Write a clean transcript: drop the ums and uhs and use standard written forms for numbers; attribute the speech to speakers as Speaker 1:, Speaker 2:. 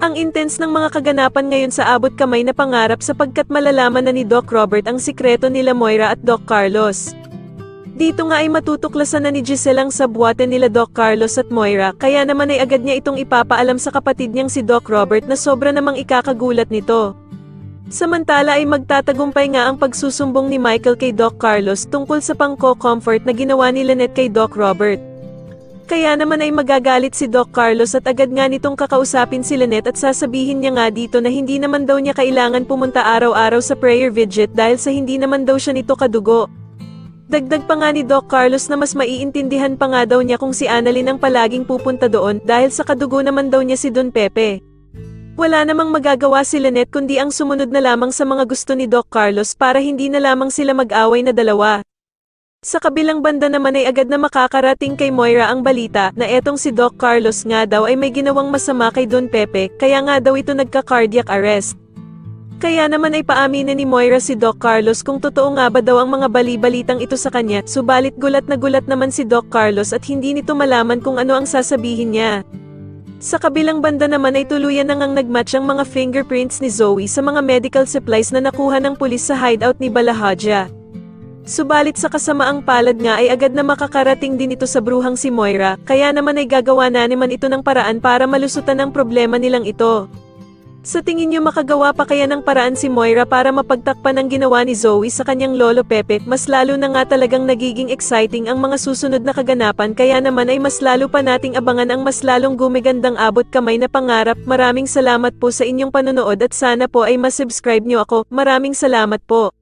Speaker 1: Ang intense ng mga kaganapan ngayon sa abot kamay na pangarap sapagkat malalaman na ni Doc Robert ang sikreto nila Moira at Doc Carlos. Dito nga ay matutuklasan na ni Giselle ang sabwate nila Doc Carlos at Moira, kaya naman ay agad niya itong ipapaalam sa kapatid niyang si Doc Robert na sobra namang ikakagulat nito. Samantala ay magtatagumpay nga ang pagsusumbong ni Michael kay Doc Carlos tungkol sa pangko-comfort na ginawa ni Lynette kay Doc Robert. Kaya naman ay magagalit si Doc Carlos at agad nga nitong kakausapin si Lynette at sasabihin niya nga dito na hindi naman daw niya kailangan pumunta araw-araw sa prayer vigil dahil sa hindi naman daw siya nito kadugo. Dagdag pa nga ni Doc Carlos na mas maiintindihan pa nga daw niya kung si Annalyn ang palaging pupunta doon dahil sa kadugo naman daw niya si Don Pepe. Wala namang magagawa si Lynette kundi ang sumunod na lamang sa mga gusto ni Doc Carlos para hindi na lamang sila mag-away na dalawa. Sa kabilang banda naman ay agad na makakarating kay Moira ang balita na etong si Doc Carlos nga daw ay may ginawang masama kay Don Pepe, kaya nga daw ito nagka-cardiac arrest. Kaya naman ay paaminin ni Moira si Doc Carlos kung totoo nga ba daw ang mga bali-balitang ito sa kanya, subalit gulat na gulat naman si Doc Carlos at hindi nito malaman kung ano ang sasabihin niya. Sa kabilang banda naman ay tuluyan na ngang nagmatch ang mga fingerprints ni Zoe sa mga medical supplies na nakuha ng pulis sa hideout ni Balahaja. Subalit sa kasamaang palad nga ay agad na makakarating din ito sa bruhang si Moira, kaya naman ay gagawa na naman ito ng paraan para malusutan ang problema nilang ito. Sa tingin niyo makagawa pa kaya ng paraan si Moira para mapagtakpan ang ginawa ni Zoe sa kanyang lolo Pepe? Mas lalo na nga talagang nagiging exciting ang mga susunod na kaganapan, kaya naman ay mas lalo pa nating abangan ang mas lalong gumigandang abot kamay na pangarap. Maraming salamat po sa inyong panonood at sana po ay masubscribe niyo ako. Maraming salamat po.